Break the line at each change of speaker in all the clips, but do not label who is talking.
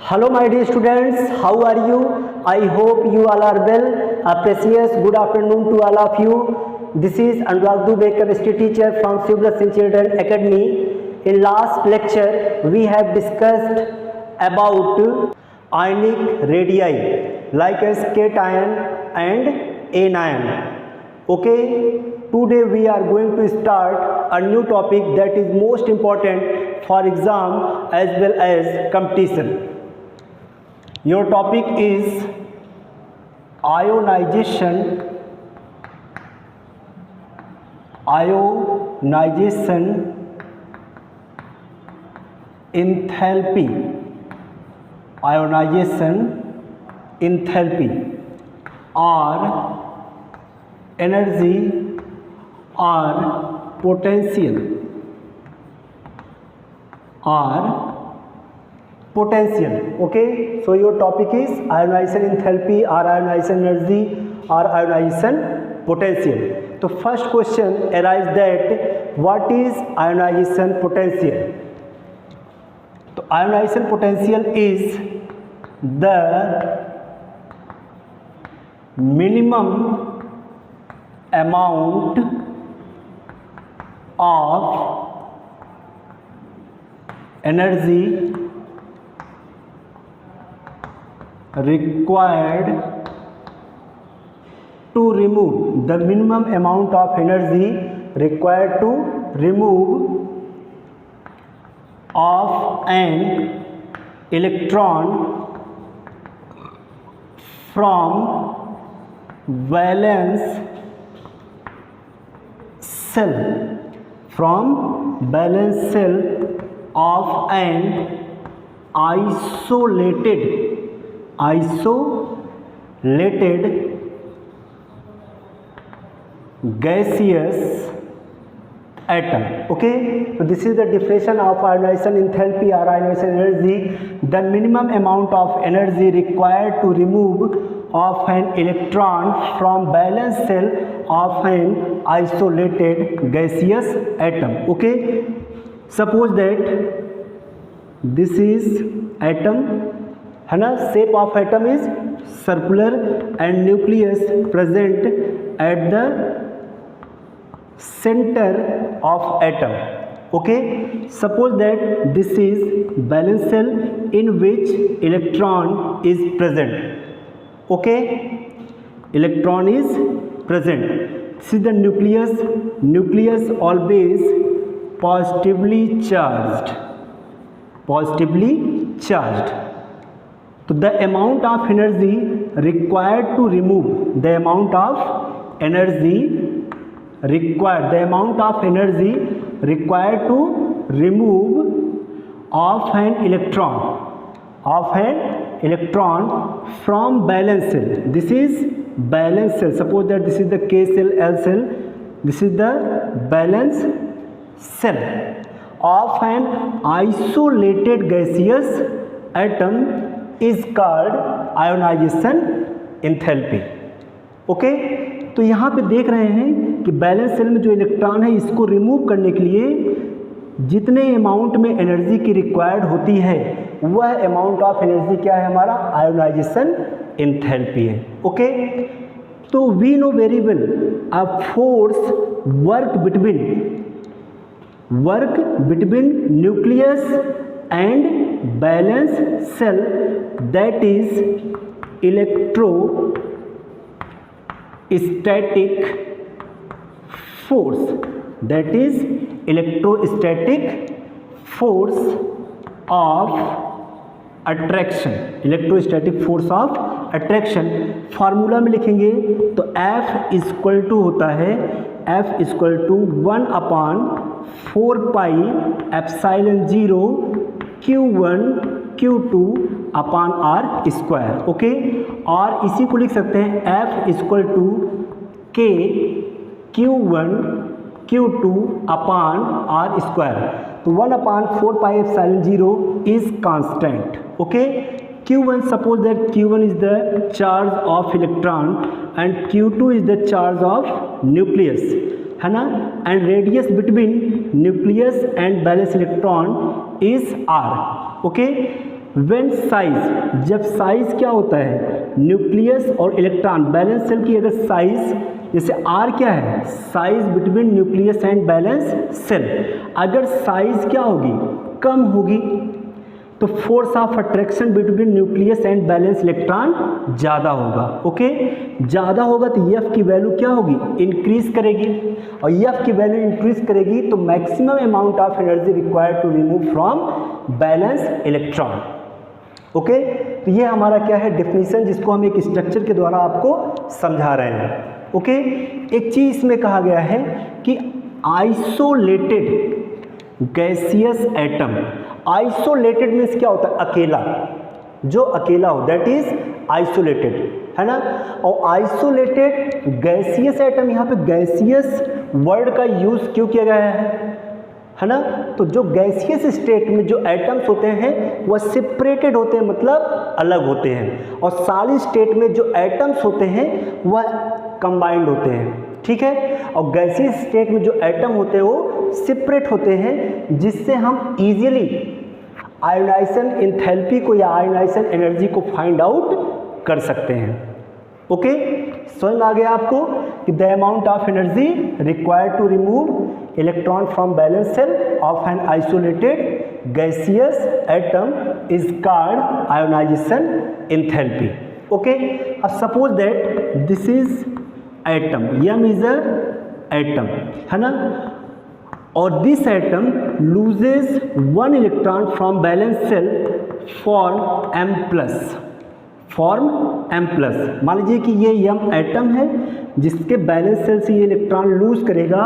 Hello my dear students, how are you? I hope you all are well. A precious good afternoon to all of you. This is Anurag Dubey, chemistry teacher from Civil Children Academy. In last lecture, we have discussed about ionic radii like as cation and anion. Okay, today we are going to start a new topic that is most important for exam as well as competition. Your topic is ionization enthalpy or energy or potential okay. So your topic is ionization enthalpy or ionization energy or ionization potential. So first question arises that what is ionization potential? So ionization potential is the minimum amount of energy required to remove the minimum amount of energy required to remove of an electron from valence shell of an isolated gaseous atom. Okay, so this is the definition of ionization enthalpy or ionization energy, the minimum amount of energy required to remove of an electron from valence shell of an isolated gaseous atom. Okay, suppose that this is atom है ना, shape of atom is circular and nucleus present at the center of atom. Okay, suppose that this is valence shell in which electron is present. Okay, electron is present. This is the nucleus always positively charged. So the amount of energy required to remove of an electron from valence shell. This is valence shell. Suppose that this is the K shell, L shell. This is the valence shell of an isolated gaseous atom is called ionization enthalpy. Okay, तो यहाँ पे देख रहे हैं कि balance cell में जो electron है इसको रिमूव करने के लिए जितने अमाउंट में एनर्जी की रिक्वायर्ड होती है वह अमाउंट ऑफ एनर्जी क्या है हमारा आयोनाइजेशन एंथैल्पी है. ओके, तो we know very well a force work between nucleus and valence shell, that is electrostatic force of attraction. Formula में लिखेंगे तो F इक्वल टू होता है 1/4πε0 Q1 Q2 upon R square. Okay, और इसी को लिख सकते हैं F equal to K Q1 Q2 upon R square. तो 1/4πε0 is constant. Okay, Q1, suppose that Q1 is the charge of electron and Q2 is the charge of nucleus. है ना, and radius between nucleus and valence electron is R. Okay, when size, जब size क्या होता है, nucleus और electron, balance cell की अगर size, जैसे आर क्या है, size between nucleus and valence shell, अगर साइज क्या होगी, कम होगी, तो force of attraction between nucleus and valence electron ज़्यादा होगा। ओके, ज़्यादा होगा तो एफ की वैल्यू क्या होगी, इंक्रीज करेगी, और एफ की वैल्यू इंक्रीज करेगी तो maximum amount of energy required to remove from valence electron. Okay, तो ये हमारा क्या है, डेफिनेशन, जिसको हम एक स्ट्रक्चर के द्वारा आपको समझा रहे हैं। ओके, एक चीज़ इसमें कहा गया है कि isolated gaseous atom, isolated means क्या होता है, अकेला, जो अकेला हो, दैट इज आइसोलेटेड, है ना। और आइसोलेटेड गैसियस एटम, यहाँ पे गैसियस वर्ड का यूज क्यों किया गया है ना। तो जो गैसियस स्टेट में जो एटम्स होते हैं वह सेपरेटेड होते हैं, मतलब अलग होते हैं, और सॉलिड स्टेट में जो एटम्स होते हैं वह कंबाइंड होते हैं, ठीक है। और गैसियस स्टेट में जो एटम होते हैं वो सेपरेट होते हैं, जिससे हम इजीली आयोनाइजेशन एंथैल्पी को या आयोनाइजेशन एनर्जी को फाइंड आउट कर सकते हैं। ओके, समझ में आ गया आपको कि the amount of energy required to remove electron from valence shell of an isolated gaseous atom is called ionisation enthalpy. Okay, अब suppose that this is atom, m is a atom, है ना, और this atom loses one electron from valence shell form m plus. मान लीजिए कि ये m atom है, जिसके बैलेंस सेल से ये इलेक्ट्रॉन लूज करेगा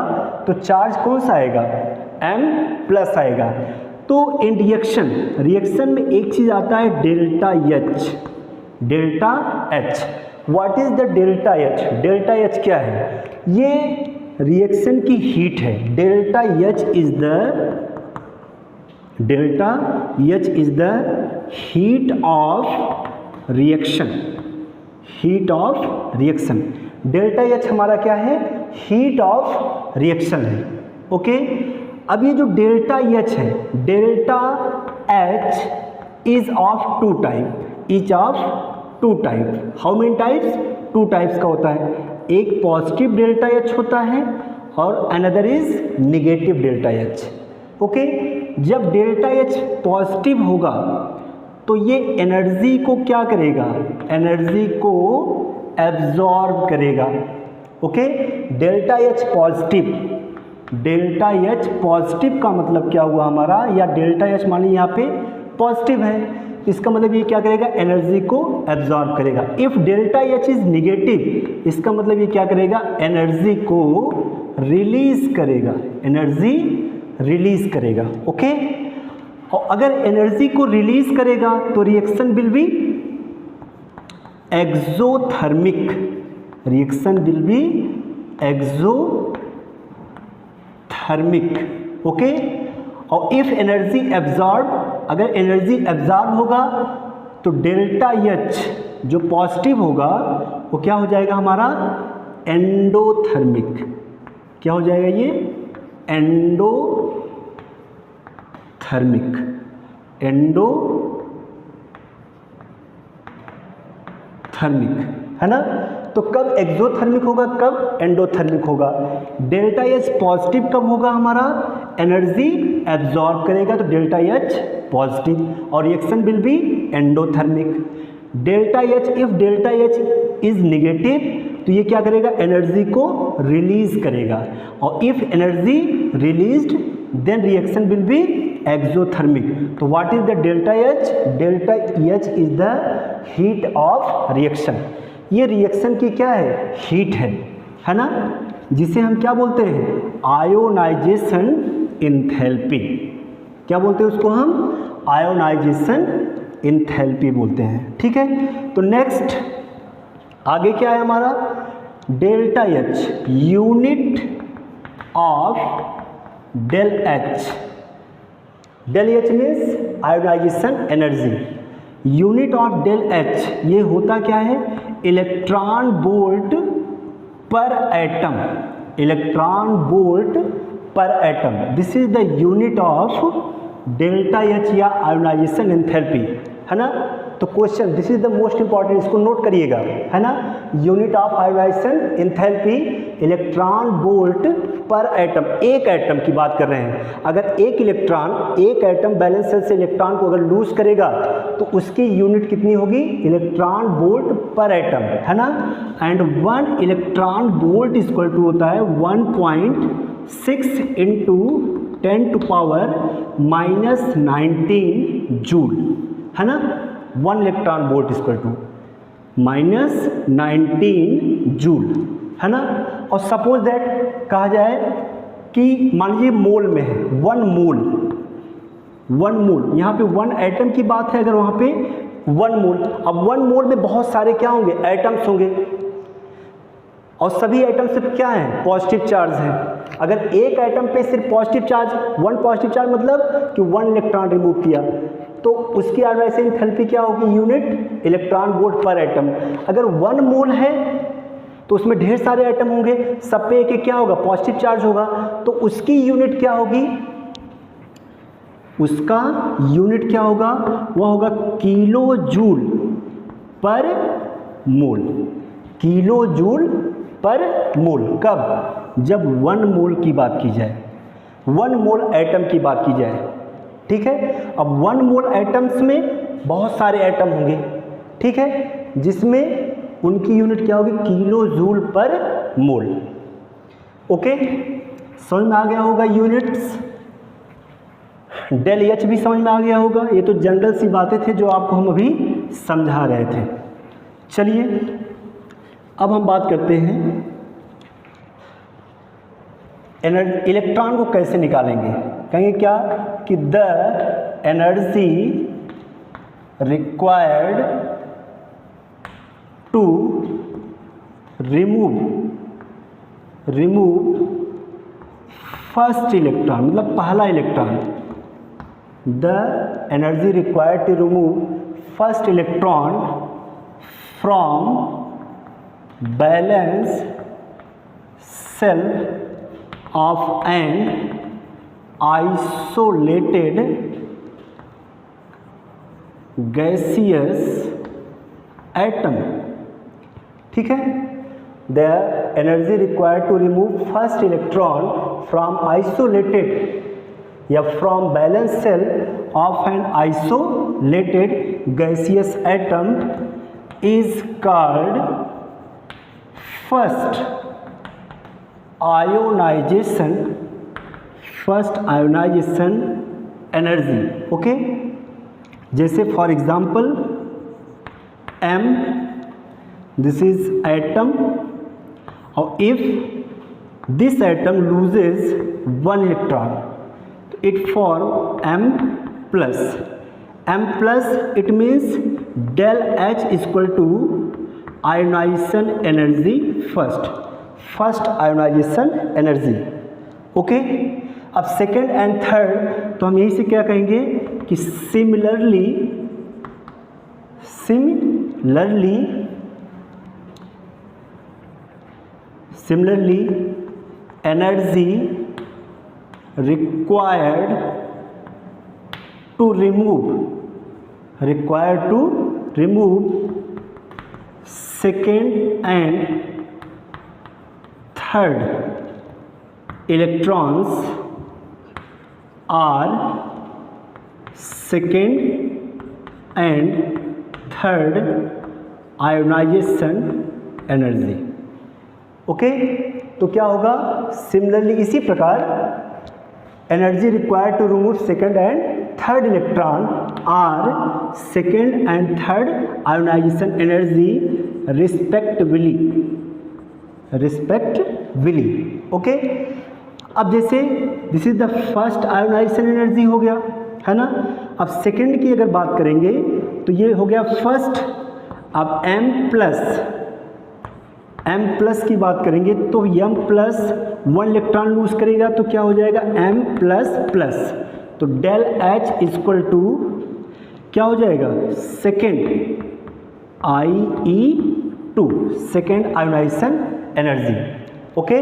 तो चार्ज कौन सा आएगा, m प्लस आएगा। तो इन रिएक्शन में एक चीज़ आता है delta H। What is the delta H? Delta H क्या है, ये रिएक्शन की हीट है। Delta H is the heat of reaction, delta H हमारा क्या है, हीट ऑफ रिएक्शन है। ओके, अब ये जो डेल्टा H है, delta H is of two type, how many types, 2 types का होता है, एक पॉजिटिव डेल्टा H होता है और another is negative delta H। Okay, जब डेल्टा H पॉजिटिव होगा तो ये एनर्जी को क्या करेगा, एनर्जी को एब्जॉर्ब करेगा। ओके, डेल्टा H पॉजिटिव का मतलब क्या हुआ हमारा, या डेल्टा H मान लीजिए यहाँ पे पॉजिटिव है, इसका मतलब ये क्या करेगा, एनर्जी को एब्जॉर्ब करेगा। If delta H is negative, इसका मतलब ये क्या करेगा, एनर्जी को रिलीज करेगा, ओके। और अगर एनर्जी को रिलीज करेगा तो reaction will be exothermic, okay. और इफ एनर्जी एब्जॉर्ब, अगर एनर्जी एब्जॉर्ब होगा तो डेल्टा H जो पॉजिटिव होगा वो क्या हो जाएगा हमारा, एंडोथर्मिक। क्या हो जाएगा ये, एंडोथर्मिक, है ना। तो कब एक्सोथर्मिक होगा, कब एंडोथर्मिक होगा। डेल्टा H पॉजिटिव कब होगा हमारा, एनर्जी एब्जॉर्ब करेगा तो डेल्टा H पॉजिटिव, और reaction will be endothermic. Delta H, if delta H is negative तो ये क्या करेगा, एनर्जी को रिलीज करेगा, और if energy released then reaction will be exothermic. तो what is the delta H? Delta H is the heat of reaction. ये reaction की क्या है, हीट है ना, जिसे हम क्या बोलते हैं, आयोनाइजेशन एंथैल्पी। क्या बोलते हैं उसको हम, आयोनाइजेशन एंथैल्पी बोलते हैं, ठीक है। तो नेक्स्ट आगे क्या है हमारा, delta H unit of del H। Del H means ionization energy, unit of del H ये होता क्या है, electron volt per atom, this is the unit of delta H या आयोनाइजेशन एंथैल्पी। है ना। तो question, this is the most important, इसको note करिएगा, है ना। Unit of ionization enthalpy electron volt per atom, एक एटम की बात कर रहे हैं। अगर एक इलेक्ट्रॉन, एक एटम बैलेंस सेल से इलेक्ट्रॉन को अगर लूज करेगा तो उसकी यूनिट कितनी होगी, इलेक्ट्रॉन वोल्ट पर एटम, है ना। And 1 electron volt equal to होता है 1.6 इंटू 10 टू पावर -19 जूल, है ना। 1 electron volt equal to -19 joule, है ना। और सपोज दैट कहा जाए कि मान लीजिए मोल में है, 1 मोल, 1 मोल, यहाँ पे 1 एटम की बात है, अगर वहाँ पे 1 मोल, अब 1 मोल में बहुत सारे क्या होंगे, एटम्स होंगे, और सभी एटम सिर्फ क्या है, पॉजिटिव चार्ज है। अगर एक एटम पे सिर्फ पॉजिटिव चार्ज, 1 पॉजिटिव चार्ज मतलब कि 1 इलेक्ट्रॉन रिमूव किया, तो उसकी आयोनाइजेशन एंथैल्पी क्या होगी, unit electron volt per atom. अगर 1 मोल है तो उसमें ढेर सारे एटम होंगे, सब पे एक एक क्या होगा, पॉजिटिव चार्ज होगा, तो उसकी यूनिट क्या होगी, उसका यूनिट क्या होगा, वह होगा किलो जूल पर मोल, किलो जूल पर मोल। कब, जब 1 मोल की बात की जाए, 1 मोल एटम की बात की जाए, ठीक है। अब 1 मोल एटम्स में बहुत सारे एटम होंगे, ठीक है, जिसमें उनकी यूनिट क्या होगी, किलो जूल पर मोल। ओके, समझ में आ गया होगा यूनिट्स, डेल एच भी समझ में आ गया होगा। ये तो जनरल सी बातें थे जो आपको हम अभी समझा रहे थे। चलिए अब हम बात करते हैं इलेक्ट्रॉन को कैसे निकालेंगे। कहेंगे क्या कि the energy required to remove first electron, मतलब पहला electron, the energy required to remove first electron from valence shell of an isolated gaseous atom, ठीक है। The energy required to remove first electron from isolated या from balance cell of an isolated gaseous atom is called first ionisation energy. Okay, जैसे for example M, this is atom, और if this atom loses 1 electron तो it form M plus, it means del H equal to ionisation energy first ionisation energy. Okay, अब second and third तो हम यहीं से क्या कहेंगे कि similarly energy required to remove second and third electrons are second and third ionization energy। Okay, तो क्या होगा, सिमिलरली इसी प्रकार energy required to remove second and third electron are second and third ionisation energy respectively. Okay, अब जैसे this is the first ionisation energy हो गया, है ना। अब सेकेंड की अगर बात करेंगे तो ये हो गया फर्स्ट। अब M प्लस की बात करेंगे तो M प्लस 1 इलेक्ट्रॉन लूज करेगा तो क्या हो जाएगा, M प्लस, तो डेल H इक्वल टू क्या हो जाएगा, second IE2, second ionisation energy. Okay,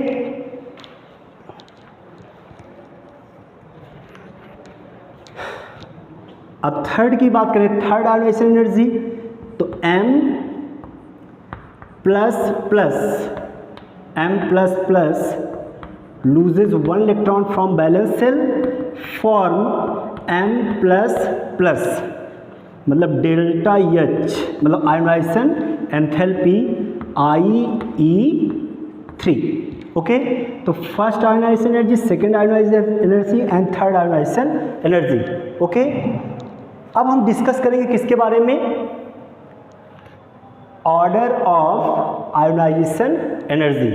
अब थर्ड की बात करें, थर्ड आयोनाइजेशन एनर्जी, तो M plus plus loses one electron from valence shell, form M plus plus, मतलब डेल्टा H, मतलब आयोनाइजेशन एंथैल्पी IE3। ओके, तो first ionisation energy, second ionisation energy and third ionisation energy. Okay, अब हम discuss करेंगे किसके बारे में, order of ionization energy.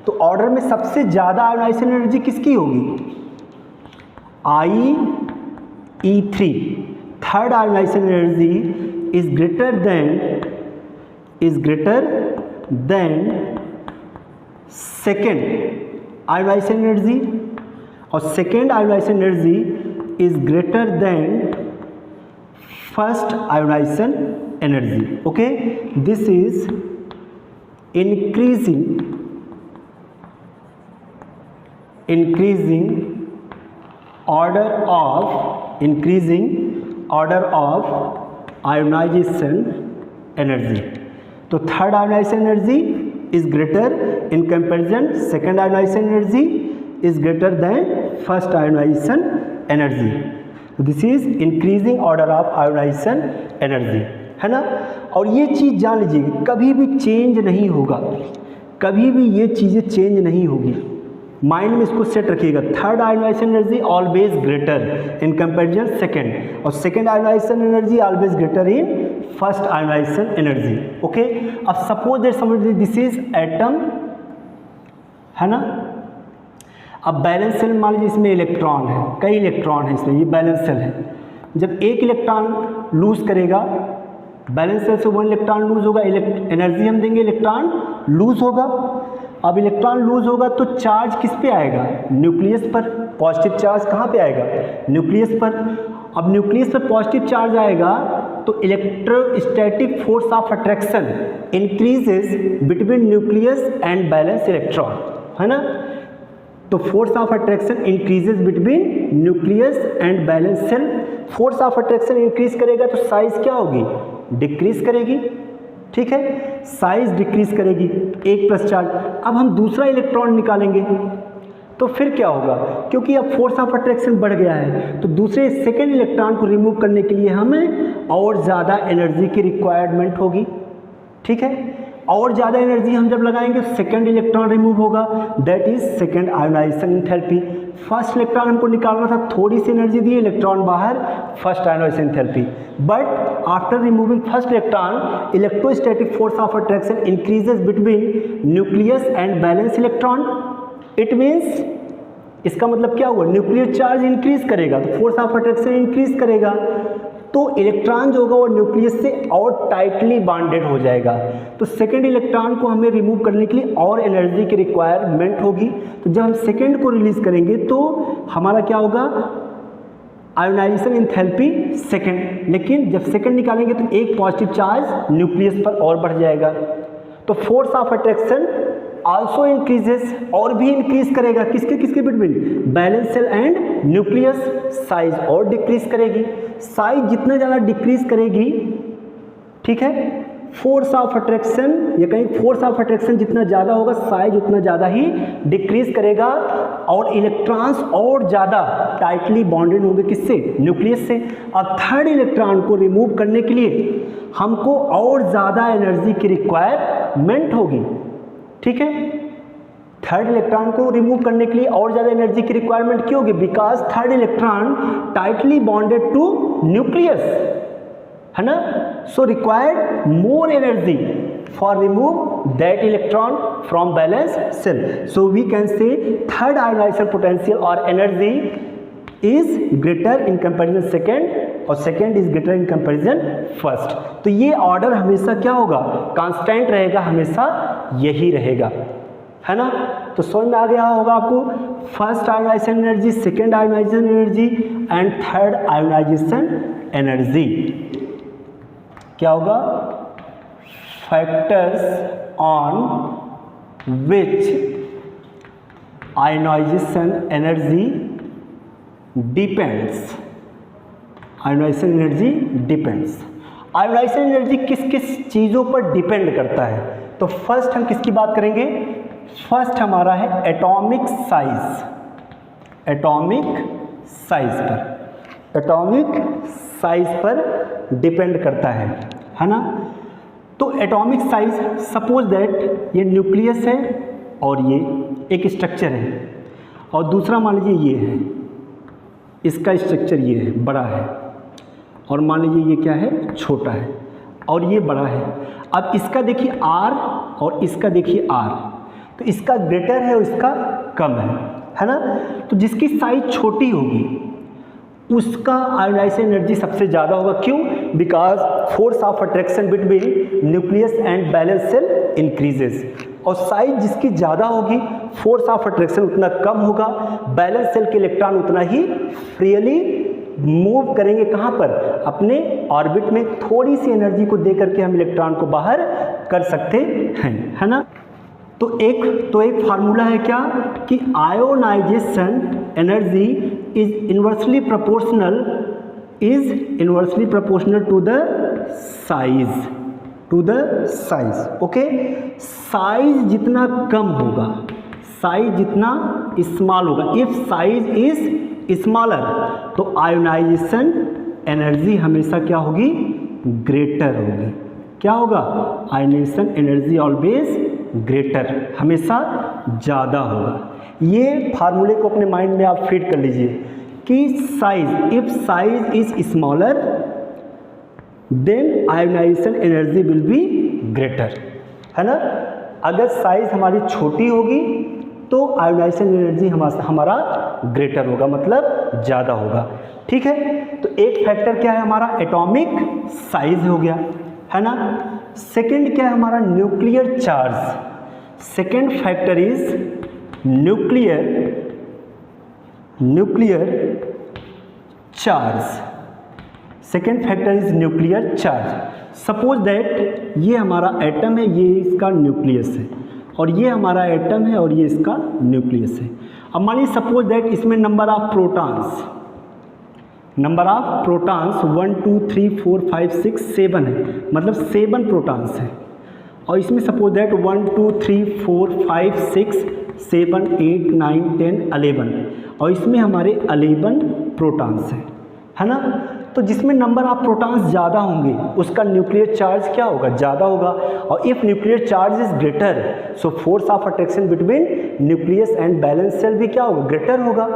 तो ऑर्डर में सबसे ज़्यादा आयोनाइजेशन एनर्जी किसकी होगी, IE3। Third ionisation energy is greater than second ionisation energy, और second ionisation energy is greater than first ionisation energy. Okay, this is increasing order of ionization energy। तो third ionisation energy is greater in comparison, second ionization energy is greater than first ionization energy। This is increasing order of ionization energy, है ना। और ये चीज़ जान लीजिए, कभी भी change नहीं होगा, कभी भी ये चीज़ें चेंज नहीं होगी, माइंड में इसको सेट रखिएगा। Third ionisation energy always greater in comparison second, और second ionisation energy always greater in first ionisation energy. Okay, अब सपोज दैट समझ लीजिए दिस इज एटम, है ना। अब बैलेंस सेल मान लीजिए, इसमें इलेक्ट्रॉन है, कई इलेक्ट्रॉन है इसमें, ये बैलेंस सेल है। जब एक इलेक्ट्रॉन लूज करेगा, बैलेंस सेल से वन इलेक्ट्रॉन लूज होगा, एनर्जी हम देंगे, इलेक्ट्रॉन लूज होगा। अब इलेक्ट्रॉन लूज होगा तो चार्ज किस पे आएगा, न्यूक्लियस पर। पॉजिटिव चार्ज कहाँ पे आएगा, न्यूक्लियस पर। अब न्यूक्लियस पर पॉजिटिव चार्ज आएगा तो electrostatic force of attraction increases between nucleus and valence electron, है ना। तो force of attraction increases between nucleus and valence shell. Force of attraction increase करेगा तो साइज क्या होगी, डिक्रीज करेगी, ठीक है, साइज डिक्रीज करेगी, एक प्लस चार्ज। अब हम दूसरा इलेक्ट्रॉन निकालेंगे तो फिर क्या होगा, क्योंकि अब फोर्स ऑफ अट्रैक्शन बढ़ गया है तो दूसरे सेकेंड इलेक्ट्रॉन को रिमूव करने के लिए हमें और ज़्यादा एनर्जी की रिक्वायरमेंट होगी, ठीक है। और ज़्यादा एनर्जी हम जब लगाएंगे सेकेंड इलेक्ट्रॉन रिमूव होगा, that is second ionization enthalpy. First electron हमको निकालना था, थोड़ी सी एनर्जी दी, इलेक्ट्रॉन बाहर, first ionization enthalpy. But after removing first electron, electrostatic force of attraction increases between nucleus and valence electron. It means, इसका मतलब क्या हुआ, न्यूक्लियर चार्ज इंक्रीज करेगा तो फोर्स ऑफ अट्रैक्शन इंक्रीज करेगा, तो इलेक्ट्रॉन जो होगा वो न्यूक्लियस से और टाइटली बॉन्डेड हो जाएगा। तो सेकेंड इलेक्ट्रॉन को हमें रिमूव करने के लिए और एनर्जी की रिक्वायरमेंट होगी। तो जब हम सेकेंड को रिलीज करेंगे तो हमारा क्या होगा, आयोनाइजेशन एंथैल्पी सेकेंड। लेकिन जब सेकेंड निकालेंगे तो एक पॉजिटिव चार्ज न्यूक्लियस पर और बढ़ जाएगा, तो force of attraction also increases, और भी इंक्रीज करेगा, किसके किसके between, valence shell and nucleus. Size और डिक्रीज करेगी, साइज जितना ज़्यादा डिक्रीज करेगी, ठीक है, फोर्स ऑफ अट्रैक्शन, या कहीं फोर्स ऑफ अट्रैक्शन जितना ज़्यादा होगा साइज उतना ज़्यादा ही डिक्रीज करेगा, और इलेक्ट्रॉन्स और ज़्यादा टाइटली बॉन्डेड होंगे, किससे, न्यूक्लियस से। अब थर्ड इलेक्ट्रॉन को रिमूव करने के लिए हमको और ज़्यादा एनर्जी की रिक्वायरमेंट होगी, ठीक है। थर्ड इलेक्ट्रॉन को रिमूव करने के लिए और ज़्यादा एनर्जी की रिक्वायरमेंट क्यों होगी, because third electron tightly bonded to nucleus, है ना। So required more energy for remove that electron from valence shell. So we can say third ionisation potential और energy is greater in comparison second, और second is greater in comparison first. तो ये order हमेशा क्या होगा, constant रहेगा, हमेशा यही रहेगा, है ना। तो समझ में आ गया होगा आपको, first ionisation energy, second ionisation energy and third ionisation energy क्या होगा, factors on which ionization energy depends, ionization energy depends. Ionization energy किस किस चीज़ों पर डिपेंड करता है? तो फर्स्ट हम किसकी बात करेंगे? फर्स्ट हमारा है एटॉमिक साइज। एटॉमिक साइज पर, एटॉमिक साइज पर डिपेंड करता है ना। तो एटॉमिक साइज, सपोज दैट ये न्यूक्लियस है और ये एक स्ट्रक्चर है, और दूसरा मान लीजिए ये है, इसका स्ट्रक्चर ये है, बड़ा है, और मान लीजिए ये क्या है, छोटा है, और ये बड़ा है। अब इसका देखिए R और इसका देखिए R, तो इसका ग्रेटर है और इसका कम है ना। तो जिसकी साइज छोटी होगी उसका आयोनाइजेशन एनर्जी सबसे ज़्यादा होगा। क्यों? Because force of attraction between nucleus and valence shell increases. और साइज जिसकी ज़्यादा होगी, फोर्स ऑफ अट्रैक्शन उतना कम होगा, बैलेंस सेल के इलेक्ट्रॉन उतना ही फ्रीली मूव करेंगे। कहाँ पर? अपने ऑर्बिट में। थोड़ी सी एनर्जी को दे करके हम इलेक्ट्रॉन को बाहर कर सकते हैं, है ना। तो एक फार्मूला है क्या कि ionization energy is inversely proportional to the size. Okay, size जितना कम होगा, साइज जितना स्मॉल होगा, इफ साइज इज स्मॉलर तो आयोनाइजेशन एनर्जी हमेशा क्या होगी? ग्रेटर होगी। क्या होगा? आयोनाइजेशन एनर्जी ऑलवेज ग्रेटर, हमेशा ज़्यादा होगा। ये फार्मूले को अपने माइंड में आप फिट कर लीजिए कि size, if size is smaller then ionization energy will be greater, है ना। अगर साइज हमारी छोटी होगी तो आयोनाइजेशन एनर्जी हमारा ग्रेटर होगा, मतलब ज़्यादा होगा। ठीक है, तो एक फैक्टर क्या है हमारा? एटॉमिक साइज हो गया, है ना। सेकंड क्या है हमारा? Nuclear charge. Second factor is nuclear charge. Second factor is nuclear charge. Suppose that ये हमारा एटम है, ये इसका न्यूक्लियस है, और ये हमारा एटम है और ये इसका न्यूक्लियस है। अब मान लीजिए सपोज दैट इसमें नंबर ऑफ प्रोटॉन्स 1 2 3 4 5 6 7 है, मतलब 7 प्रोटॉन्स हैं। और इसमें सपोज दैट 1 2 3 4 5 6 7 8 9 10 11, और इसमें हमारे 11 प्रोटॉन्स हैं, है ना। तो जिसमें नंबर ऑफ प्रोटॉन्स ज़्यादा होंगे उसका न्यूक्लियर चार्ज क्या होगा? ज़्यादा होगा। और if nuclear charge is greater so force of attraction between nucleus and valence shell भी क्या होगा? ग्रेटर होगा।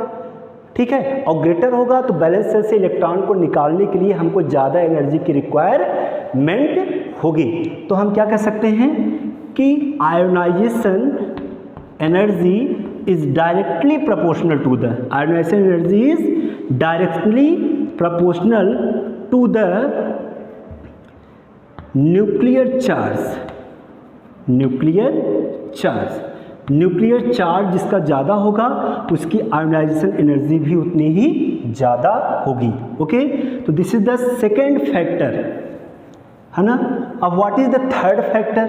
ठीक है, और ग्रेटर होगा तो बैलेंस सेल से इलेक्ट्रॉन को निकालने के लिए हमको ज़्यादा एनर्जी की रिक्वायरमेंट होगी। तो हम क्या कह सकते हैं कि ionization energy is directly proportional to the nuclear charge जिसका ज़्यादा होगा उसकी आयोनाइजेशन एनर्जी भी उतनी ही ज़्यादा होगी। ओके, तो this is the second factor, है ना। अब what is the third factor?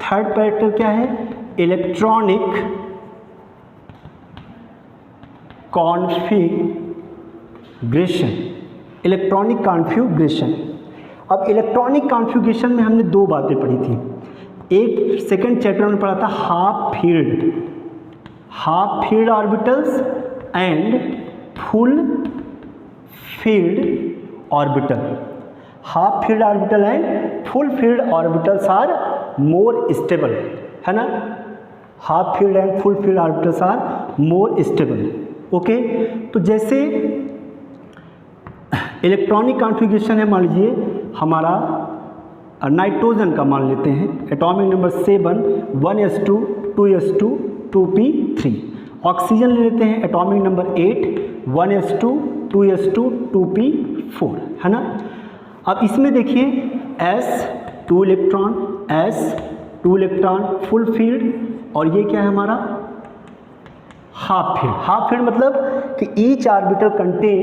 Third factor क्या है? Electronic configuration. Electronic configuration. अब इलेक्ट्रॉनिक कॉन्फ़िगरेशन में हमने दो बातें पढ़ी थी। एक सेकंड चैप्टर में पढ़ा था half filled orbitals and full filled orbital. Half filled orbital and full filled orbitals are more stable, है ना। Half filled and full filled orbitals are more stable. Okay, तो जैसे इलेक्ट्रॉनिक कॉन्फ़िगरेशन है, मान लीजिए हमारा नाइट्रोजन का मान लेते हैं, atomic number 7 1s2 2s2 2p3। Oxygen ले लेते हैं, atomic number 8 1s2 2s2 2p4, है ना। अब इसमें देखिए s 2 इलेक्ट्रॉन फुल फील्ड, और ये क्या है हमारा? हाफ फील्ड मतलब कि each orbital contain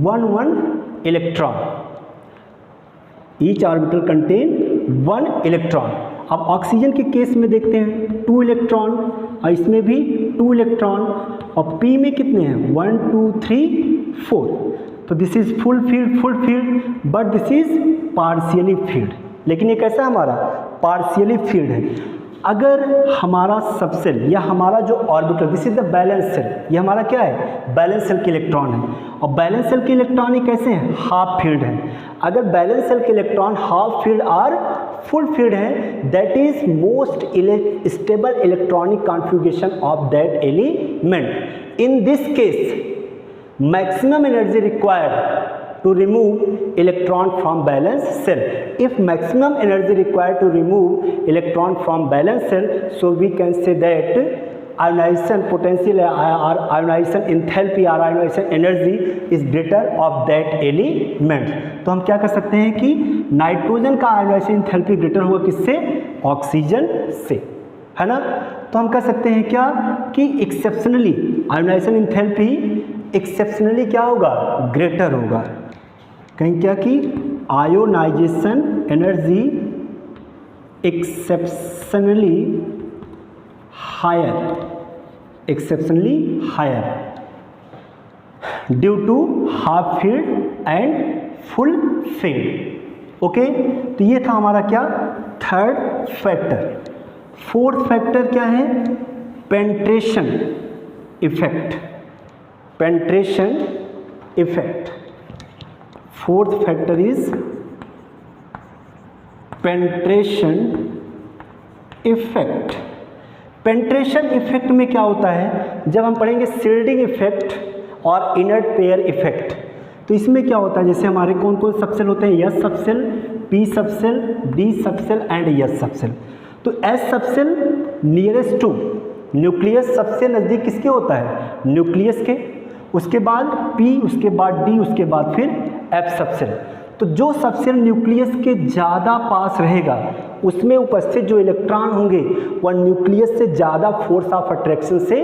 1 electron. Each orbital contain 1 electron. अब ऑक्सीजन के केस में देखते हैं 2 इलेक्ट्रॉन, और इसमें भी 2 इलेक्ट्रॉन, और P में कितने हैं? 1 2 3 4। तो this is full field, but this is partially field. लेकिन ये कैसा हमारा पार्शियली फील्ड है। अगर हमारा सबसेल या हमारा जो orbital, this is the valence shell, ये हमारा क्या है बैलेंस सेल के इलेक्ट्रॉन है। और बैलेंस सेल के इलेक्ट्रॉन ही कैसे हैं हाफ फील्ड है। अगर बैलेंस सेल के इलेक्ट्रॉन हाफ फील्ड और फुल फील्ड है, that is most stable electronic configuration of that element. In this case maximum energy required to remove electron from balance cell. If maximum energy required to remove electron from balance cell, so we can say that ionization potential or ionization enthalpy or ionization energy is greater of that element. तो हम क्या कर सकते हैं कि nitrogen का ionisation enthalpy greater होगा किससे ऑक्सीजन से, है ना। तो हम कह सकते हैं क्या कि एक्सेप्शनली आयोनाइजेशन एंथैल्पी एक्सेप्शनली क्या होगा ग्रेटर होगा। कहीं क्या कि ionization energy exceptionally higher due to half filled and full filled. Okay, तो ये था हमारा क्या थर्ड फैक्टर। फोर्थ फैक्टर क्या है penetration effect. Penetration effect, fourth factor is penetration effect. Penetration effect में क्या होता है, जब हम पढ़ेंगे शील्डिंग इफेक्ट और इनर्ट पेयर इफेक्ट, तो इसमें क्या होता है जैसे हमारे कौन कौन सबसेल होते हैं s subshell, p subshell, d subshell and s subshell. तो s subshell nearest to nucleus सबसे नज़दीक किसके होता है न्यूक्लियस के, उसके बाद पी, उसके बाद डी, उसके बाद फिर एफ सबसेल। तो जो सबसेल न्यूक्लियस के ज़्यादा पास रहेगा उसमें उपस्थित जो इलेक्ट्रॉन होंगे वह न्यूक्लियस से ज़्यादा फोर्स ऑफ अट्रैक्शन से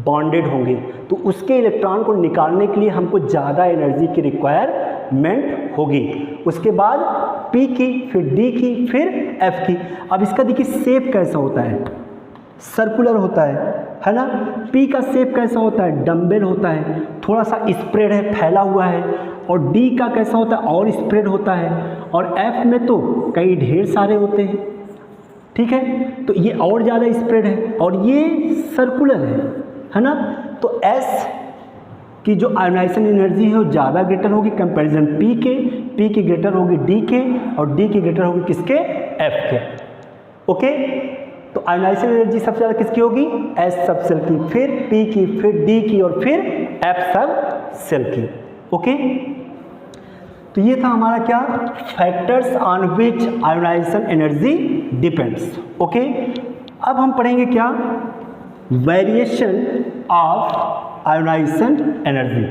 बॉन्डेड होंगे। तो उसके इलेक्ट्रॉन को निकालने के लिए हमको ज़्यादा एनर्जी की रिक्वायरमेंट होगी। उसके बाद पी की, फिर डी की, फिर एफ की। अब इसका देखिए शेप कैसा होता है सर्कुलर होता है ना। पी का शेप कैसा होता है डम्बेल होता है, थोड़ा सा स्प्रेड है फैला हुआ है। और डी का कैसा होता है और स्प्रेड होता है। और एफ में तो कई ढेर सारे होते हैं, ठीक है। तो ये और ज़्यादा स्प्रेड है और ये सर्कुलर है ना। तो एस की जो आयोनाइजेशन एनर्जी है वो ज़्यादा ग्रेटर होगी कंपैरिजन पी के, पी की ग्रेटर होगी डी के और डी की ग्रेटर होगी किसके एफ के। ओके, तो आयोनाइजेशन एनर्जी सबसे ज़्यादा किसकी होगी एस सब सेल की, फिर पी की, फिर डी की और फिर एफ सब सेल की। ओके, तो ये था हमारा क्या factors on which ionization energy depends. Okay, अब हम पढ़ेंगे क्या variation of ionization energy.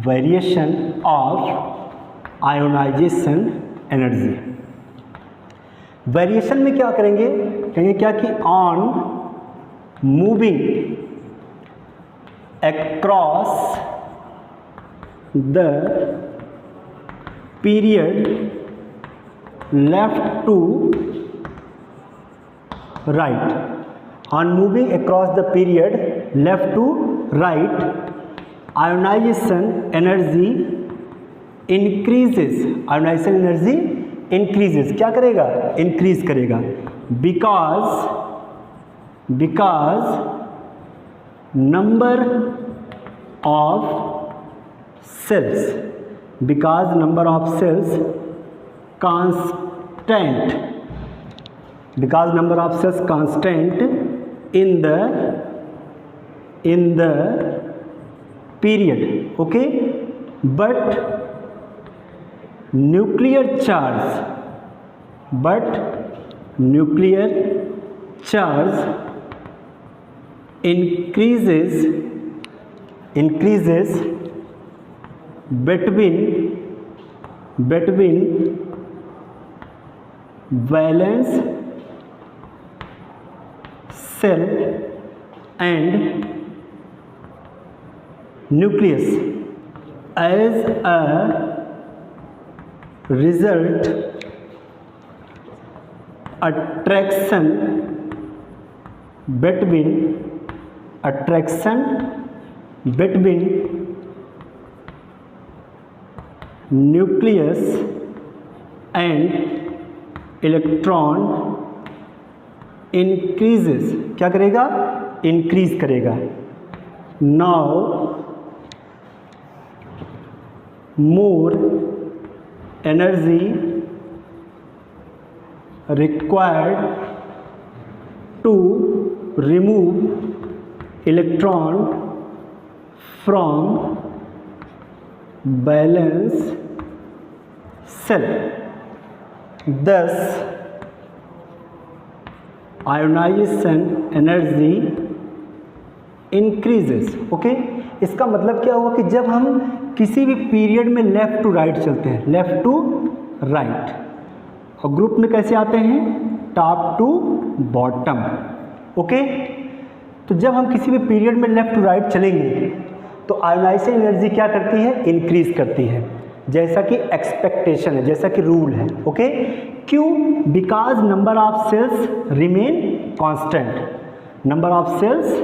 Variation of ionization energy. Variation में क्या करेंगे, कहेंगे क्या कि on moving across the period left to right, on moving across the period left to right ionization energy increases. Ionization energy increases क्या करेगा increase करेगा because number of shells constant, because number of cells constant in the period, okay, but nuclear charge increases between valence cell and nucleus. As a result, attraction between between nucleus and electron increases, क्या करेगा, increase करेगा. Now more energy required to remove electron from valence cell. Thus ionization energy increases. Okay, इसका मतलब क्या हुआ कि जब हम किसी भी पीरियड में लेफ़्ट टू राइट चलते हैं, लेफ़्ट टू राइट, और ग्रुप में कैसे आते हैं, टॉप टू बॉटम. ओके, तो जब हम किसी भी पीरियड में लेफ़्ट टू राइट चलेंगे तो आयोनाइजेशन एनर्जी क्या करती है, इंक्रीज करती है, जैसा कि एक्सपेक्टेशन है, जैसा कि रूल है. ओके, क्यों, because number of shells remain constant. Number of shells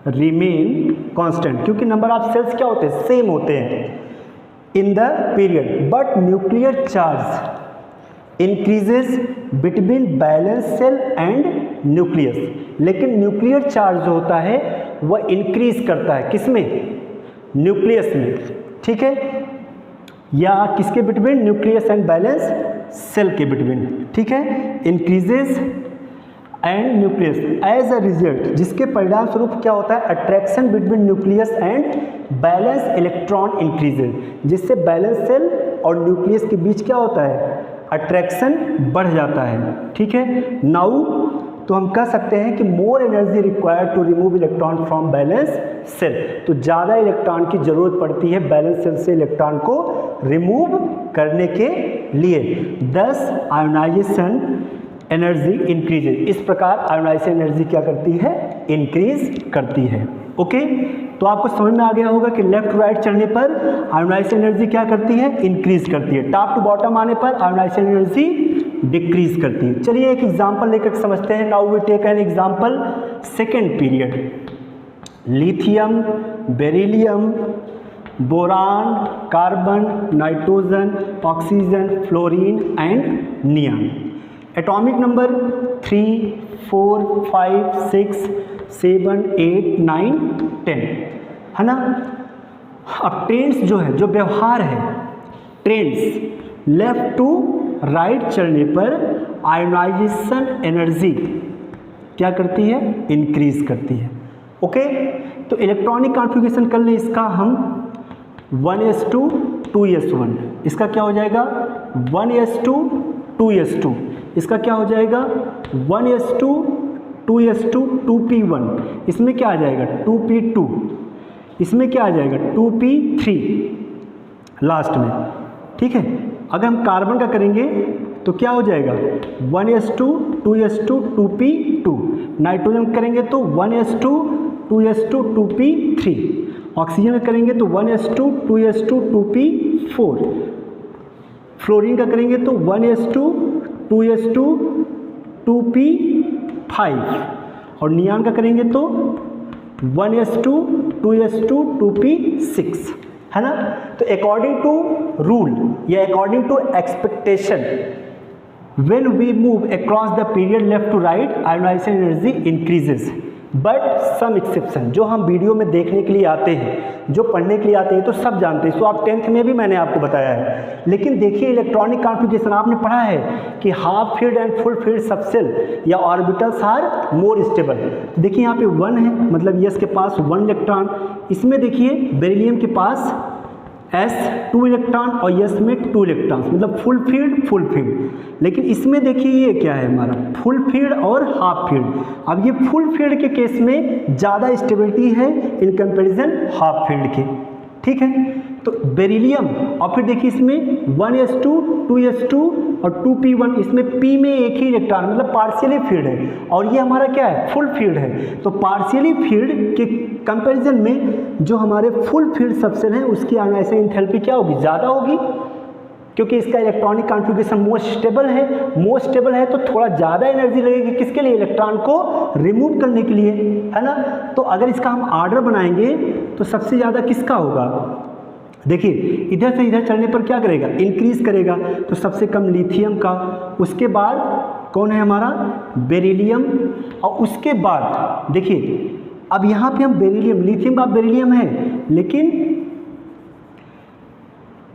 remain constant, क्योंकि नंबर ऑफ सेल्स क्या होते हैं, सेम होते हैं in the period. But nuclear charge increases between valence shell and nucleus. लेकिन न्यूक्लियर चार्ज जो होता है वह इंक्रीज करता है किसमें, न्यूक्लियस में. ठीक है, या किसके between, nucleus and valence shell के बिटवीन. ठीक है, increases and nucleus as a result, जिसके परिणाम स्वरूप क्या होता है, attraction between nucleus and valence electron increases, जिससे बैलेंस सेल और न्यूक्लियस के बीच क्या होता है, अट्रैक्शन बढ़ जाता है. ठीक है, नाउ तो हम कह सकते हैं कि more energy required to remove electron from valence shell, तो ज़्यादा इलेक्ट्रॉन की ज़रूरत पड़ती है बैलेंस सेल से इलेक्ट्रॉन को रिमूव करने के लिए. दस आयोनाइजेशन एनर्जी इंक्रीजेज, इस प्रकार आयोनाइजेशन एनर्जी क्या करती है, इंक्रीज करती है. ओके, तो आपको समझ में आ गया होगा कि लेफ्ट टू राइट चलने पर आयोनाइजेशन एनर्जी क्या करती है, इंक्रीज करती है. टॉप टू बॉटम आने पर आयोनाइजेशन एनर्जी डिक्रीज करती है. चलिए एक एग्जांपल लेकर समझते हैं. Now we take an example, second period, lithium, beryllium, boron, carbon, nitrogen, oxygen, fluorine and neon. Atomic number 3, 4, 5, 6, 7, 8, 9, 10 है ना. अब ट्रेंड्स जो है, जो व्यवहार है, ट्रेंड्स लेफ्ट टू राइट चलने पर आयोनाइजेशन एनर्जी क्या करती है, इंक्रीज करती है. ओके, तो इलेक्ट्रॉनिक कॉन्फ़िगरेशन कर ले इसका हम 1s2 2s1, इसका क्या हो जाएगा 1s2 2s2, इसका क्या हो जाएगा 1s2 2s2 2p1, इसमें क्या आ जाएगा 2p2, इसमें क्या आ जाएगा 2p3 लास्ट में. ठीक है, अगर हम कार्बन का करेंगे तो क्या हो जाएगा 1s2 2s2 2p2, नाइट्रोजन करेंगे तो 1s2 2s2 2p3, ऑक्सीजन में करेंगे तो 1s2 2s2 2p4, फ्लोरीन का करेंगे तो 1s2 2s2 2p5, और नियॉन का करेंगे तो 1s2 2s2 2p6, है ना. तो अकॉर्डिंग टू रूल या according to expectation, when we move across the period left to right ionization energy increases. But some exception, जो हम वीडियो में देखने के लिए आते हैं, जो पढ़ने के लिए आते हैं तो सब जानते हैं, तो आप 10th में भी मैंने आपको बताया है. लेकिन देखिए इलेक्ट्रॉनिक कॉन्फ़िगरेशन आपने पढ़ा है कि half filled and full filled subshell या ऑर्बिटल्स आर मोर स्टेबल. देखिए यहाँ पे 1 है, मतलब यस के पास 1 इलेक्ट्रॉन, इसमें देखिए बेरिलियम के पास S 2 इलेक्ट्रॉन और यस में 2 इलेक्ट्रॉन, मतलब फुल फील्ड. लेकिन इसमें देखिए ये क्या है हमारा फुल फील्ड और हाफ फील्ड. अब ये फुल फील्ड के केस में ज़्यादा स्टेबिलिटी है इन कंपैरिजन हाफ फील्ड के. ठीक है, तो बेरिलियम, और फिर देखिए इसमें 1s2 2s2 और 2p1, इसमें p में एक ही इलेक्ट्रॉन, मतलब पार्शियली फील्ड है, और ये हमारा क्या है फुल फील्ड है. तो पार्शियली फील्ड के कंपैरिजन में जो हमारे फुल फील्ड सबसेल हैं उसकी आयोनाइजेशन एंथैल्पी क्या होगी, ज़्यादा होगी. क्योंकि इसका इलेक्ट्रॉनिक कॉन्फ़िगरेशन मोस्ट स्टेबल है तो थोड़ा ज़्यादा एनर्जी लगेगी किसके लिए, इलेक्ट्रॉन को रिमूव करने के लिए, है ना। तो अगर इसका हम ऑर्डर बनाएंगे तो सबसे ज़्यादा किसका होगा, देखिए इधर से इधर चलने पर क्या करेगा, इंक्रीज करेगा, तो सबसे कम लिथियम का, उसके बाद कौन है हमारा, बेरिलियम, और उसके बाद देखिए अब यहाँ पे हम बेरिलियम, लिथियम का बेरिलियम है लेकिन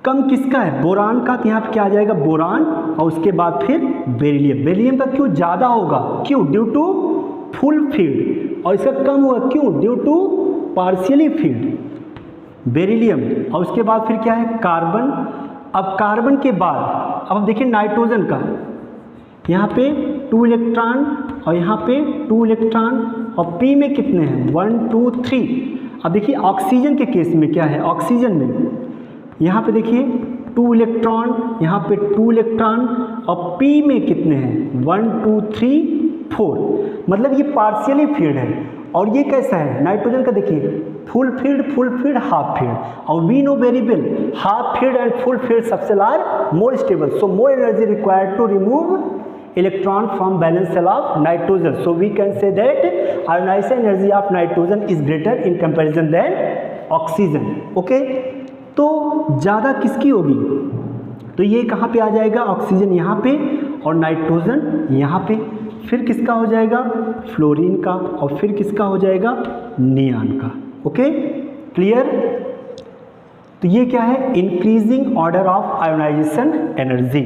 कम किसका है, बोरान का, तो यहाँ पे क्या आ जाएगा, बोरान, और उसके बाद फिर बेरिलियम का क्यों ज़्यादा होगा, क्यों, ड्यू टू फुल फील्ड, और इसका कम होगा क्यों, due to partially filled, beryllium, और उसके बाद फिर क्या है, कार्बन। अब कार्बन के बाद अब हम देखिए नाइट्रोजन का, यहाँ पे 2 इलेक्ट्रॉन और यहाँ पे 2 इलेक्ट्रॉन, और P में कितने हैं, 1 2 3। अब देखिए ऑक्सीजन के केस में क्या है, ऑक्सीजन में यहाँ पे देखिए 2 इलेक्ट्रॉन, यहाँ पे 2 इलेक्ट्रॉन, और P में कितने हैं, 1 2 3 4, मतलब ये पार्शियली फील्ड है। और ये कैसा है, नाइट्रोजन का देखिए फुल फील्ड हाफ फील्ड, और we know very well half filled and full filled subshell are more stable, so more energy required to remove electron from valence shell of nitrogen, so we can say that ionization energy of nitrogen is greater in comparison than oxygen, okay। तो ज़्यादा किसकी होगी, तो ये कहाँ पे आ जाएगा, oxygen यहाँ पे और नाइट्रोजन यहाँ पे, फिर किसका हो जाएगा, फ्लोरीन का, और फिर किसका हो जाएगा, नियान का, ओके क्लियर। तो ये क्या है, increasing order of ionization energy,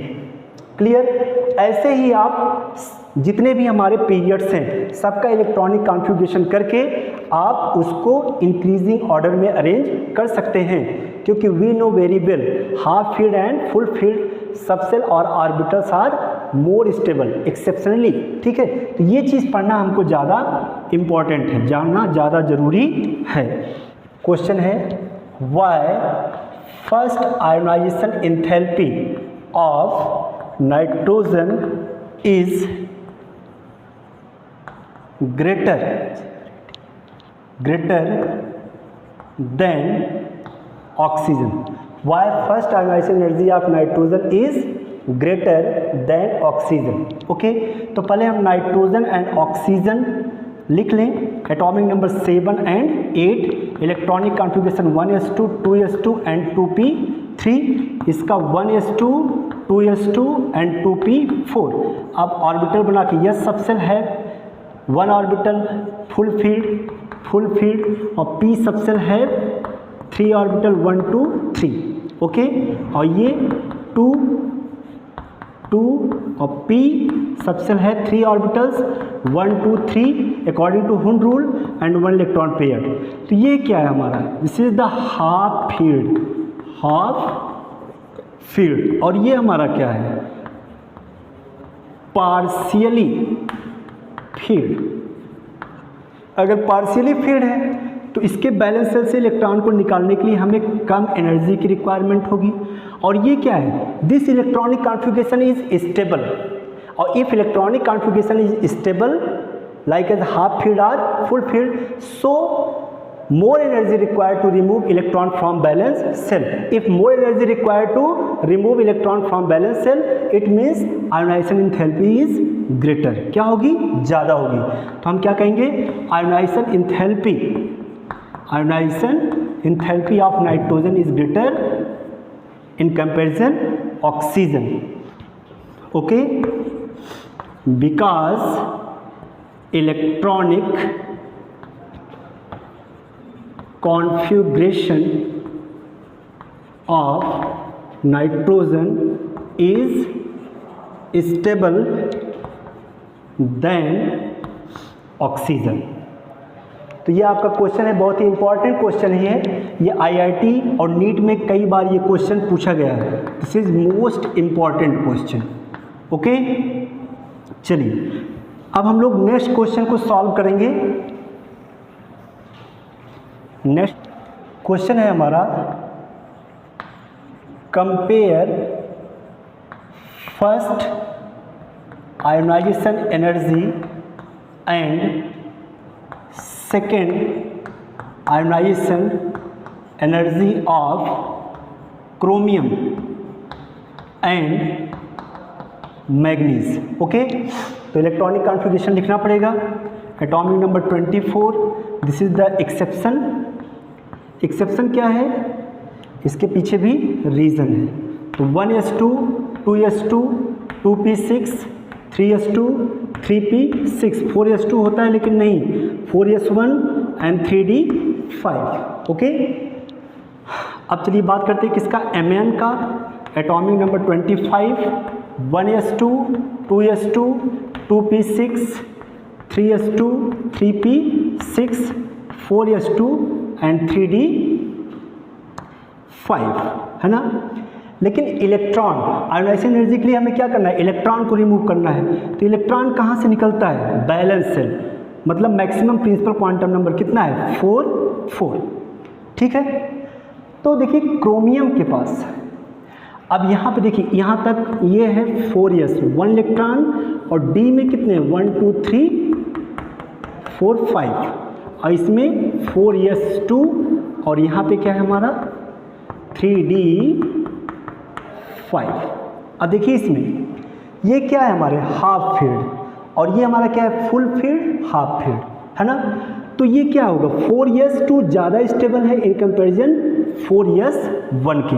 clear. ऐसे ही आप जितने भी हमारे पीरियड्स हैं सबका इलेक्ट्रॉनिक कॉन्फ़िगरेशन करके आप उसको इंक्रीजिंग ऑर्डर में अरेंज कर सकते हैं, क्योंकि we know very well half filled and full filled subshell और orbitals are more stable exceptionally, ठीक है। तो ये चीज़ पढ़ना हमको ज़्यादा इम्पॉर्टेंट है, जानना ज़्यादा ज़रूरी है। क्वेश्चन है, why first ionization enthalpy of nitrogen is greater than oxygen, why first ionization energy of nitrogen is greater than oxygen, okay। तो पहले हम नाइट्रोजन एंड ऑक्सीजन लिख लें, atomic number 7 and 8, electronic configuration 1s2 2s2 and 2p3, इसका 1s2 2s2 and 2p4। अब orbital बना के, yes subshell है 1 ऑर्बिटल फुल फील्ड, और p सबसेल है 3 ऑर्बिटल 1 2 3, ओके। और ये 2 और p सबसेल है 3 ऑर्बिटल्स 1 2 3 अकॉर्डिंग टू हुन रूल एंड 1 इलेक्ट्रॉन पेयर। तो ये क्या है हमारा, this is the half filled, और ये हमारा क्या है, पार्शियली फील्ड। अगर पार्शियली फील्ड है तो इसके बैलेंस सेल से इलेक्ट्रॉन को निकालने के लिए हमें कम एनर्जी की रिक्वायरमेंट होगी। और ये क्या है, this electronic configuration is stable, और if electronic configuration is stable like as half filled और full filled, so more energy required to remove electron from valence shell. If more energy required to remove electron from valence shell, it means ionization enthalpy is greater, क्या होगी, ज़्यादा होगी। तो हम क्या कहेंगे, ionization enthalpy of nitrogen is greater in comparison oxygen, okay, because electronic configuration of nitrogen is stable than oxygen। तो ये आपका क्वेश्चन है, बहुत ही इंपॉर्टेंट क्वेश्चन है ये IIT और नीट में कई बार ये क्वेश्चन पूछा गया है। This is most important question, okay. चलिए अब हम लोग नेक्स्ट क्वेश्चन को सॉल्व करेंगे। नेक्स्ट क्वेश्चन है हमारा, compare first ionisation energy and second ionisation energy of chromium and manganese. Okay, तो इलेक्ट्रॉनिक कॉन्फ़िगरेशन लिखना पड़ेगा। Atomic number 24, this is the exception. Exception क्या है, इसके पीछे भी रीज़न है। तो 1s2, 2s2, 2p6, 3s2, 3p6, 4s2 होता है लेकिन नहीं, 4s1 एंड 3d5। ओके, अब चलिए बात करते हैं किसका, Mn का। Atomic number 25, 1s2, 2s2, 2p6, 3s2, 3p6, 4s2 and 3d5, है ना। लेकिन इलेक्ट्रॉन आयोनाइजेशन एनर्जी के लिए हमें क्या करना है, इलेक्ट्रॉन को रिमूव करना है। तो इलेक्ट्रॉन कहाँ से निकलता है, बैलेंस सेल, मतलब मैक्सिमम प्रिंसिपल क्वांटम नंबर कितना है, 4। ठीक है, तो देखिए क्रोमियम के पास, अब यहाँ पे देखिए यहाँ तक ये है 4s 1 इलेक्ट्रॉन, और d में कितने 1 2 3 4 5, और इसमें 4s2, और यहाँ पे क्या है हमारा 3d5। अब देखिए इसमें ये क्या है हमारे हाफ फील्ड, और ये हमारा क्या है फुल फील्ड, हाफ फील्ड, है ना। तो ये क्या होगा, 4s2 ज़्यादा स्टेबल है इन कंपैरिजन 4s1 के।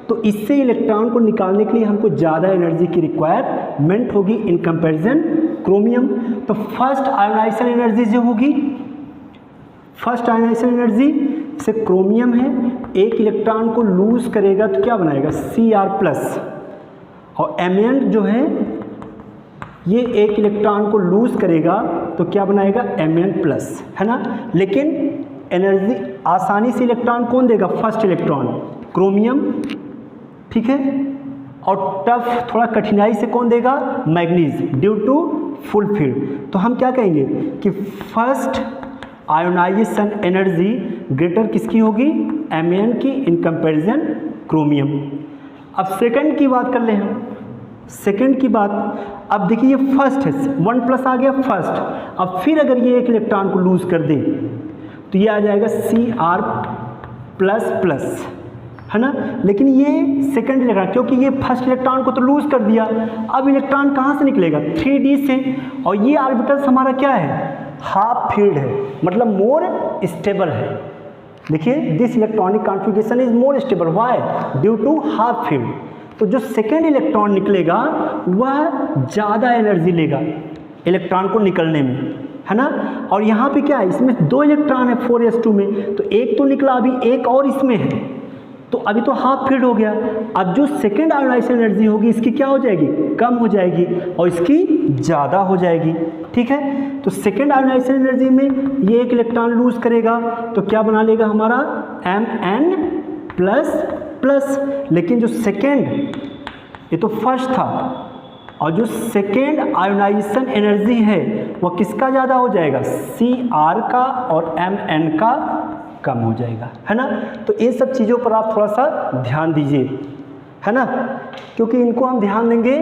तो इससे इलेक्ट्रॉन को निकालने के लिए हमको ज़्यादा एनर्जी की रिक्वायरमेंट होगी इन कंपैरिजन क्रोमियम। तो फर्स्ट आयोनाइजेशन एनर्जी जो होगी, फर्स्ट आयोनाइजेशन एनर्जी से क्रोमियम है, एक इलेक्ट्रॉन को लूज करेगा तो क्या बनाएगा Cr+, और Mn जो है ये एक इलेक्ट्रॉन को लूज करेगा तो क्या बनाएगा Mn+, है ना। लेकिन एनर्जी आसानी से इलेक्ट्रॉन कौन देगा, फर्स्ट इलेक्ट्रॉन क्रोमियम, ठीक है, और टफ थोड़ा कठिनाई से कौन देगा, manganese, due to full filled. तो हम क्या कहेंगे कि फर्स्ट आयोनाइजेशन एनर्जी ग्रेटर किसकी होगी, Mn की इन कंपैरिजन क्रोमियम। अब सेकंड की बात कर ले हम, सेकंड की बात, अब देखिए ये फर्स्ट है, 1+ आ गया फर्स्ट। अब फिर अगर ये एक इलेक्ट्रॉन को लूज कर दे तो ये आ जाएगा Cr++, है ना। लेकिन ये सेकंड इलेक्ट्रॉन, क्योंकि ये फर्स्ट इलेक्ट्रॉन को तो लूज कर दिया, अब इलेक्ट्रॉन कहाँ से निकलेगा, 3d से, और ये ऑर्बिटल्स हमारा क्या है, हाफ फील्ड है, मतलब मोर स्टेबल है। देखिए this electronic configuration is more stable, why, due to half filled. तो जो सेकेंड इलेक्ट्रॉन निकलेगा वह ज़्यादा एनर्जी लेगा इलेक्ट्रॉन को निकलने में, है ना। और यहाँ पे क्या है, इसमें 2 इलेक्ट्रॉन है 4s2 में, तो एक तो निकला, अभी एक और इसमें है, तो अभी तो हाफ फील्ड हो गया। अब जो सेकेंड आयोनाइजेशन एनर्जी होगी इसकी क्या हो जाएगी, कम हो जाएगी, और इसकी ज़्यादा हो जाएगी, ठीक है। तो सेकेंड आयोनाइजेशन एनर्जी में ये एक इलेक्ट्रॉन लूज करेगा तो क्या बना लेगा हमारा Mn++, लेकिन जो सेकेंड, ये तो फर्स्ट था, और जो सेकेंड आयोनाइजेशन एनर्जी है वह किसका ज़्यादा हो जाएगा, Cr का, और Mn का कम हो जाएगा, है ना। तो इन सब चीज़ों पर आप थोड़ा सा ध्यान दीजिए, है ना, क्योंकि इनको हम ध्यान देंगे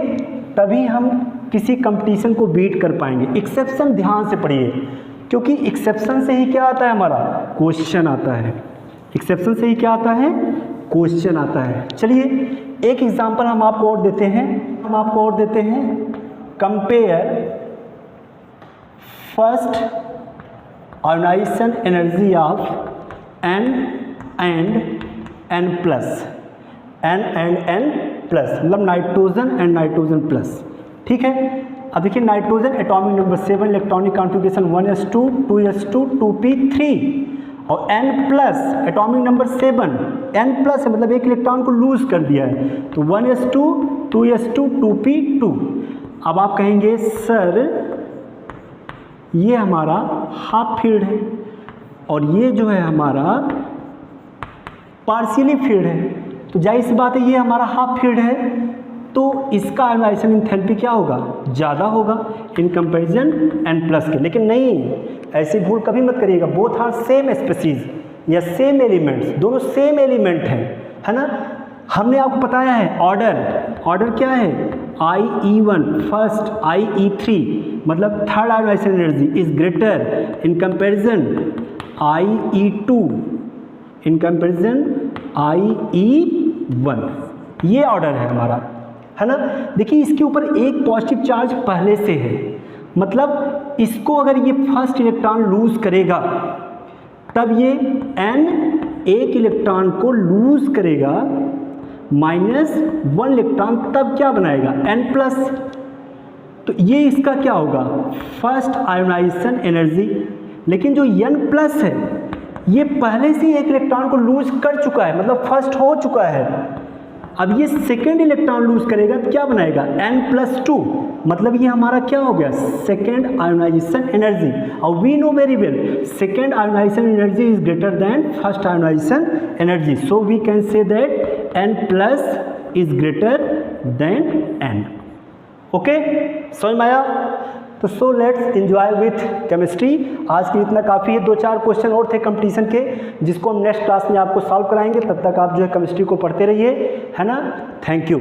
तभी हम किसी कंपटीशन को बीट कर पाएंगे। एक्सेप्शन ध्यान से पढ़िए, क्योंकि एक्सेप्शन से ही क्या आता है हमारा, क्वेश्चन आता है। एक्सेप्शन से ही क्या आता है, क्वेश्चन आता है। चलिए एक एग्जांपल हम आपको और देते हैं, compare first ionisation energy of N and N+, मतलब नाइट्रोजन एंड नाइट्रोजन प्लस, ठीक है। अब देखिए nitrogen atomic number 7, electronic configuration 1s2, 2s2, 2p3, और N+ एटॉमिक नंबर 7, N+ है, मतलब एक इलेक्ट्रॉन को लूज कर दिया है, तो 1s2, 2s2, 2p2। अब आप कहेंगे सर ये हमारा हाफ फील्ड है, और ये जो है हमारा पार्शियली फील्ड है, तो जाहिर सी बात है ये हमारा हाफ फील्ड है, तो इसका आयोनाइजेशन एंथैल्पी क्या होगा, ज़्यादा होगा इन कंपैरिजन N+ के। लेकिन नहीं, ऐसी भूल कभी मत करिएगा, बोथ आर सेम स्पीसीज या सेम एलिमेंट्स, दोनों सेम एलिमेंट हैं, है ना। हमने आपको बताया है ऑर्डर क्या है, IE1 फर्स्ट, IE3 मतलब third ionization energy is greater in comparison IE2 in comparison IE1, ये ऑर्डर है हमारा। है ना। देखिए इसके ऊपर एक पॉजिटिव चार्ज पहले से है, मतलब इसको अगर ये फर्स्ट इलेक्ट्रॉन लूज करेगा तब ये n एक इलेक्ट्रॉन को लूज करेगा -1 इलेक्ट्रॉन, तब क्या बनाएगा n+। तो ये इसका क्या होगा, फर्स्ट आयोनाइजेशन एनर्जी। लेकिन जो n+ है ये पहले से एक इलेक्ट्रॉन को लूज कर चुका है, मतलब फर्स्ट हो चुका है। अब ये सेकेंड इलेक्ट्रॉन लूज करेगा तो क्या बनाएगा n+2, मतलब ये हमारा क्या हो गया, सेकेंड आयोनाइजेशन एनर्जी। और we know very well second ionisation energy is greater than first ionisation energy, so we can say that n+ is greater than n। Okay, समझ में आया। तो so let's enjoy with chemistry. आज की इतना काफ़ी है, 2-4 क्वेश्चन और थे कंपटीशन के जिसको हम नेक्स्ट क्लास में आपको सॉल्व कराएंगे। तब तक आप जो है केमिस्ट्री को पढ़ते रहिए, है ना। Thank you.